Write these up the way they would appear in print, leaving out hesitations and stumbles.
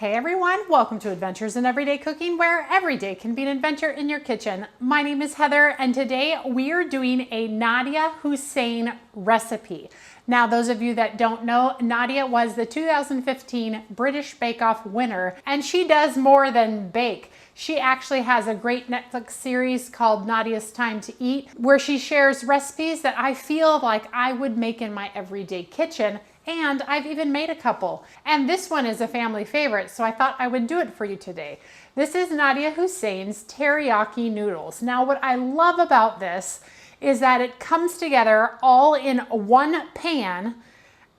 Hey everyone, welcome to Adventures in Everyday Cooking, where every day can be an adventure in your kitchen. My name is Heather, and today we are doing a Nadiya Hussain recipe. Now, those of you that don't know, Nadiya was the 2015 British Bake Off winner, and she does more than bake. She actually has a great Netflix series called Nadiya's Time to Eat, where she shares recipes that I feel like I would make in my everyday kitchen. And I've even made a couple. And this one is a family favorite, so I thought I would do it for you today. This is Nadiya Hussain's Teriyaki Noodles. Now, what I love about this is that it comes together all in one pan,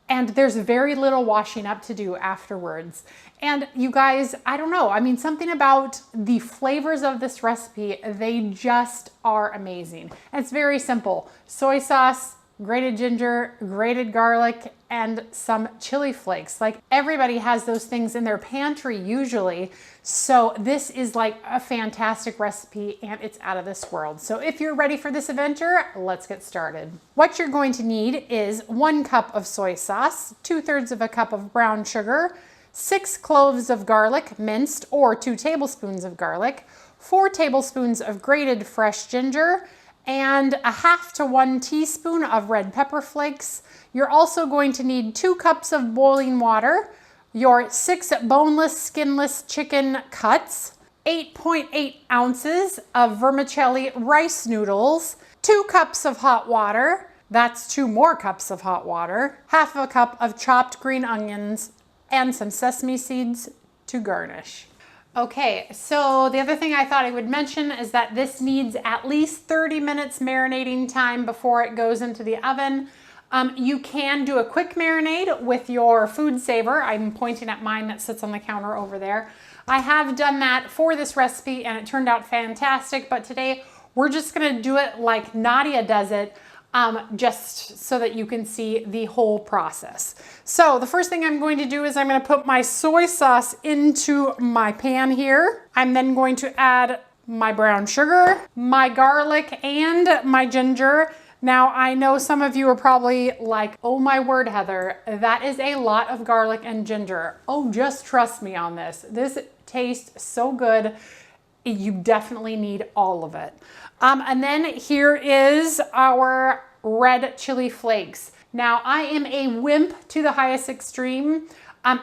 and there's very little washing up to do afterwards. And you guys, I don't know, I mean, something about the flavors of this recipe, they just are amazing. And it's very simple. Soy sauce, grated ginger, grated garlic, and some chili flakes. Like, everybody has those things in their pantry usually. So this is like a fantastic recipe, and it's out of this world. So if you're ready for this adventure, let's get started. What you're going to need is 1 cup of soy sauce, 2/3 of a cup of brown sugar, 6 cloves of garlic minced or 2 tablespoons of garlic, 4 tablespoons of grated fresh ginger, and 1/2 to 1 teaspoon of red pepper flakes. You're also going to need 2 cups of boiling water, your 6 boneless, skinless chicken cuts, 8.8 ounces of vermicelli rice noodles, 2 cups of hot water, that's 2 more cups of hot water, 1/2 cup of chopped green onions, and some sesame seeds to garnish. Okay, so the other thing I thought I would mention is that this needs at least 30 minutes marinating time before it goes into the oven. You can do a quick marinade with your food saver. I'm pointing at mine that sits on the counter over there. I have done that for this recipe and it turned out fantastic, but today we're just gonna do it like Nadiya does it, just so that you can see the whole process. So the first thing I'm going to do is I'm going to put my soy sauce into my pan here. I'm then going to add my brown sugar, my garlic, and my ginger. Now, I know some of you are probably like, oh my word, Heather, that is a lot of garlic and ginger. Oh, just trust me on this. This tastes so good. You definitely need all of it. And then here is our red chili flakes. Now, I am a wimp to the highest extreme,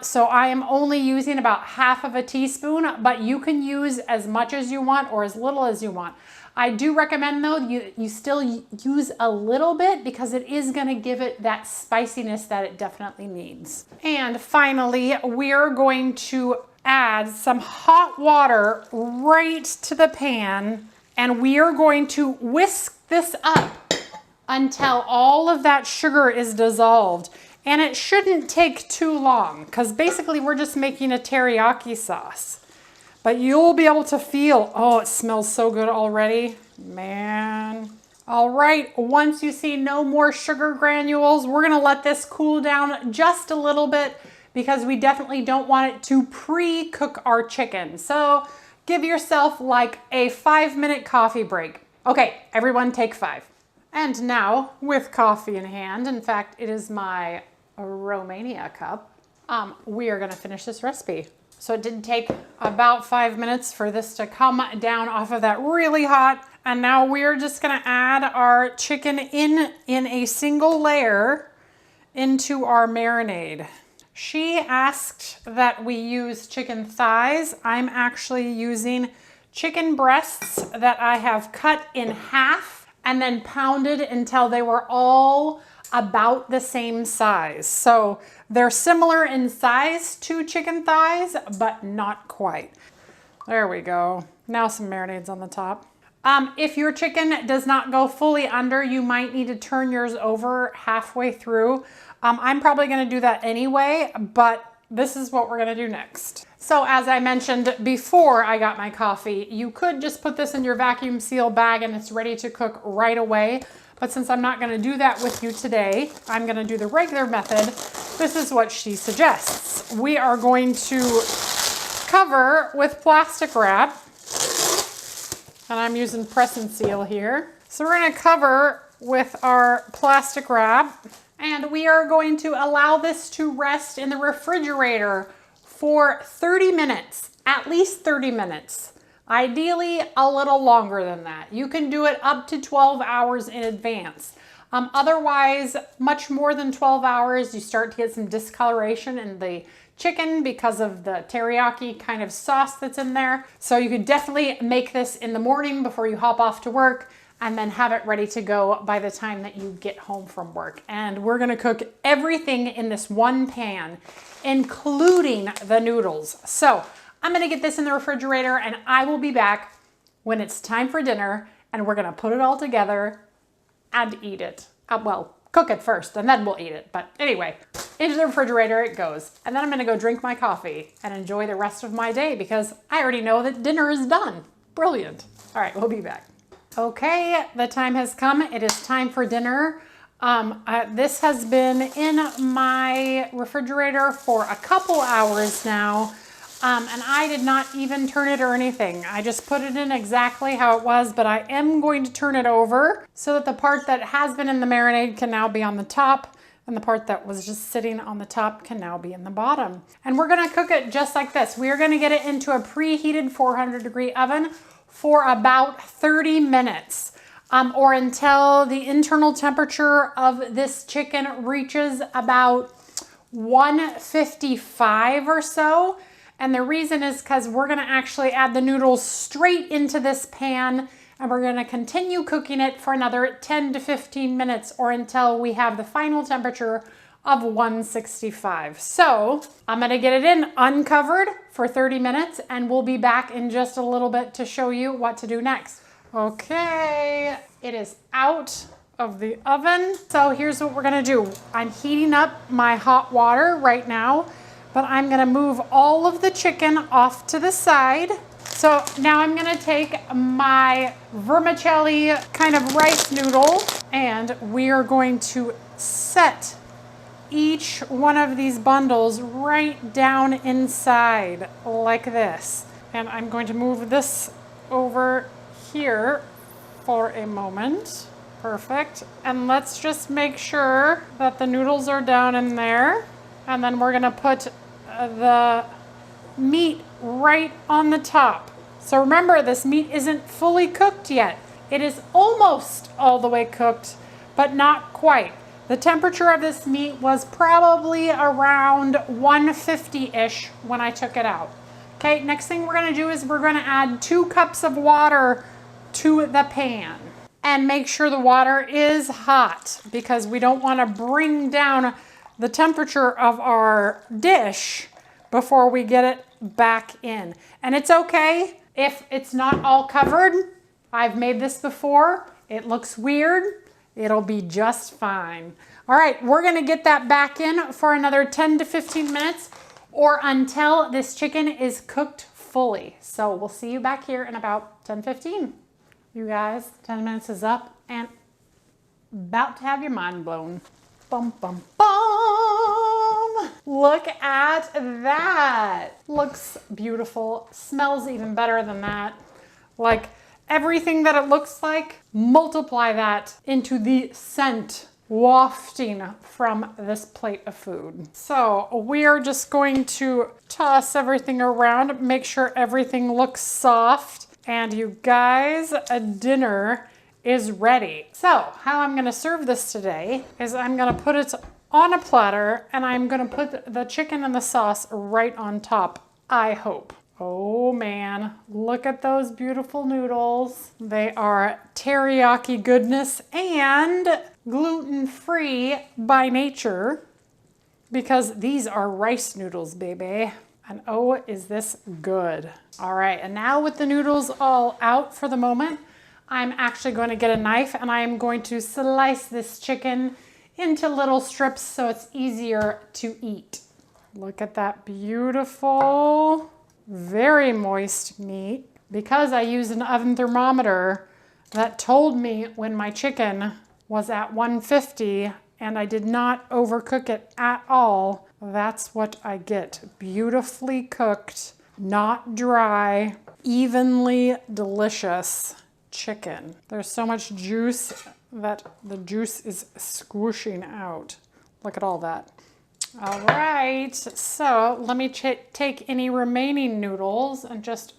so I am only using about 1/2 teaspoon, but you can use as much as you want or as little as you want. I do recommend, though, you still use a little bit because it is going to give it that spiciness that it definitely needs. And finally, we're going to add some hot water right to the pan, and we are going to whisk this up until all of that sugar is dissolved. And it shouldn't take too long because basically we're just making a teriyaki sauce. But you'll be able to feel, oh, it smells so good already, man. All right, once you see no more sugar granules, we're gonna let this cool down just a little bit because we definitely don't want it to pre-cook our chicken. So give yourself like a 5-minute coffee break. Okay, everyone take 5. And now, with coffee in hand, in fact, it is my Romania cup, we are gonna finish this recipe. So it did take about 5 minutes for this to come down off of that really hot. And now we're just gonna add our chicken in a single layer into our marinade. She asked that we use chicken thighs. I'm actually using chicken breasts that I have cut in half and then pounded until they were all about the same size. So they're similar in size to chicken thighs, but not quite. There we go. Now some marinades on the top. If your chicken does not go fully under, you might need to turn yours over halfway through. I'm probably gonna do that anyway, but this is what we're gonna do next. So as I mentioned before I got my coffee, you could just put this in your vacuum seal bag and it's ready to cook right away. But since I'm not gonna do that with you today, I'm gonna do the regular method. This is what she suggests. We are going to cover with plastic wrap, and I'm using press and seal here. So we're gonna cover with our plastic wrap, and we are going to allow this to rest in the refrigerator for 30 minutes, at least 30 minutes. Ideally, a little longer than that. You can do it up to 12 hours in advance. Otherwise, much more than 12 hours, you start to get some discoloration in the chicken because of the teriyaki kind of sauce that's in there. So you could definitely make this in the morning before you hop off to work and then have it ready to go by the time that you get home from work. And we're gonna cook everything in this one pan, including the noodles. So I'm gonna get this in the refrigerator and I will be back when it's time for dinner and we're gonna put it all together and eat it. Well, cook it first and then we'll eat it. But anyway, into the refrigerator it goes. And then I'm gonna go drink my coffee and enjoy the rest of my day because I already know that dinner is done. Brilliant. All right, we'll be back. Okay, the time has come. It is time for dinner. This has been in my refrigerator for a couple hours now. And I did not even turn it or anything. I just put it in exactly how it was, but I am going to turn it over so that the part that has been in the marinade can now be on the top and the part that was just sitting on the top can now be in the bottom. And we're gonna cook it just like this. We are gonna get it into a preheated 400-degree oven for about 30 minutes or until the internal temperature of this chicken reaches about 155 or so. And the reason is because we're gonna actually add the noodles straight into this pan and we're gonna continue cooking it for another 10 to 15 minutes or until we have the final temperature of 165. So I'm gonna get it in uncovered for 30 minutes and we'll be back in just a little bit to show you what to do next. Okay, it is out of the oven. So here's what we're gonna do. I'm heating up my hot water right now, but I'm gonna move all of the chicken off to the side. So now I'm gonna take my vermicelli kind of rice noodle and we are going to set each one of these bundles right down inside like this. And I'm going to move this over here for a moment. Perfect. And let's just make sure that the noodles are down in there. And then we're gonna put the meat right on the top. So remember, this meat isn't fully cooked yet. It is almost all the way cooked, but not quite. The temperature of this meat was probably around 150-ish when I took it out. Okay, next thing we're gonna do is we're gonna add 2 cups of water to the pan. And make sure the water is hot because we don't wanna bring down the temperature of our dish before we get it back in. And it's okay if it's not all covered. I've made this before. It looks weird. It'll be just fine. All right, we're gonna get that back in for another 10 to 15 minutes or until this chicken is cooked fully. So we'll see you back here in about 10, 15. You guys, 10 minutes is up and about to have your mind blown. Bum, bum, bum. Look at that. Looks beautiful. Smells even better than that. Like everything that it looks like, multiply that into the scent wafting from this plate of food. So we are just going to toss everything around, make sure everything looks soft. And you guys, a dinner is ready. So how I'm gonna serve this today is I'm gonna put it on a platter and I'm gonna put the chicken and the sauce right on top, I hope. Oh man, look at those beautiful noodles. They are teriyaki goodness and gluten-free by nature because these are rice noodles, baby. And oh, is this good. All right, and now with the noodles all out for the moment, I'm actually going to get a knife and I am going to slice this chicken into little strips so it's easier to eat. Look at that beautiful, very moist meat. Because I used an oven thermometer that told me when my chicken was at 150 and I did not overcook it at all, that's what I get. Beautifully cooked, not dry, evenly delicious chicken. There's so much juice that the juice is squishing out. Look at all that. All right, so let me take any remaining noodles and just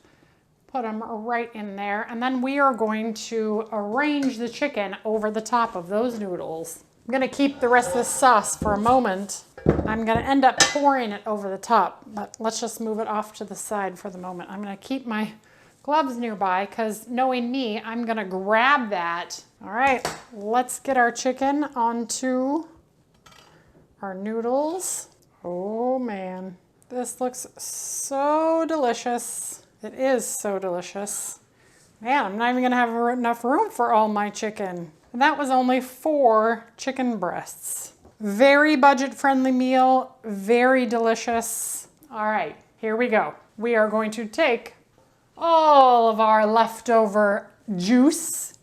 put them right in there. And then we are going to arrange the chicken over the top of those noodles. I'm gonna keep the rest of the sauce for a moment. I'm gonna end up pouring it over the top, but let's just move it off to the side for the moment. I'm gonna keep my gloves nearby because knowing me, I'm gonna grab that. All right, let's get our chicken onto our noodles. Oh man, this looks so delicious. It is so delicious. Man, I'm not even gonna have enough room for all my chicken. And that was only 4 chicken breasts. Very budget-friendly meal, very delicious. All right, here we go. We are going to take all of our leftover juice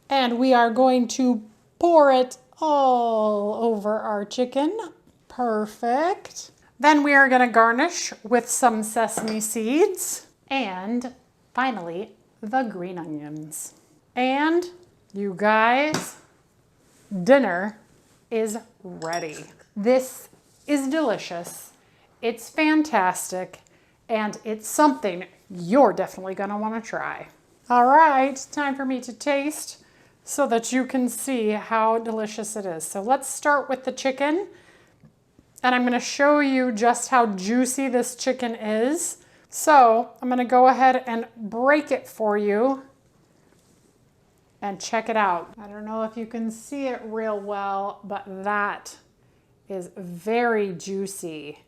and we are going to pour it all over our chicken. Perfect. Then we are gonna garnish with some sesame seeds and finally the green onions. And you guys, dinner is ready. This is delicious. It's fantastic and it's something you're definitely gonna wanna try. All right, time for me to taste so that you can see how delicious it is. So let's start with the chicken. And I'm gonna show you just how juicy this chicken is. So I'm gonna go ahead and break it for you and check it out. I don't know if you can see it real well, but that is very juicy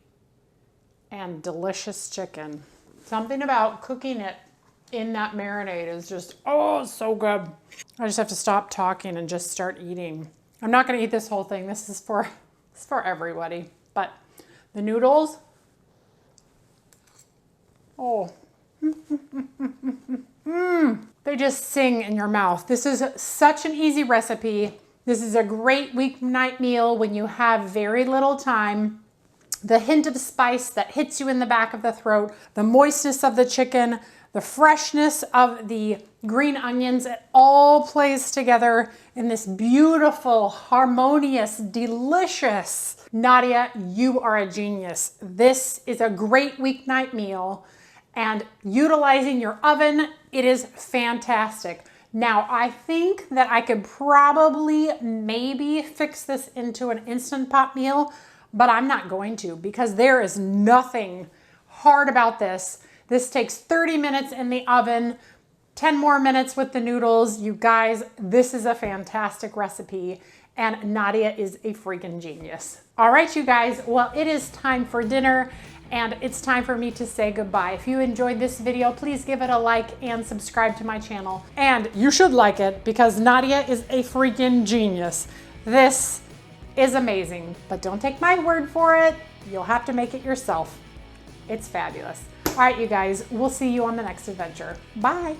and delicious chicken. Something about cooking it in that marinade is just, oh, so good. I just have to stop talking and just start eating. I'm not gonna eat this whole thing. This is for everybody. But the noodles, oh, they just sing in your mouth. This is such an easy recipe. This is a great weeknight meal when you have very little time. The hint of spice that hits you in the back of the throat, the moistness of the chicken, the freshness of the green onions, it all plays together in this beautiful, harmonious, delicious. Nadiya, you are a genius. This is a great weeknight meal and utilizing your oven, it is fantastic. Now, I think that I could probably maybe fix this into an Instant Pot meal, but I'm not going to because there is nothing hard about this. This takes 30 minutes in the oven, 10 more minutes with the noodles. You guys, this is a fantastic recipe and Nadiya is a freaking genius. All right, you guys, well, it is time for dinner and it's time for me to say goodbye. If you enjoyed this video, please give it a like and subscribe to my channel. And you should like it because Nadiya is a freaking genius. This is amazing, but don't take my word for it. You'll have to make it yourself. It's fabulous. All right, you guys, we'll see you on the next adventure. Bye.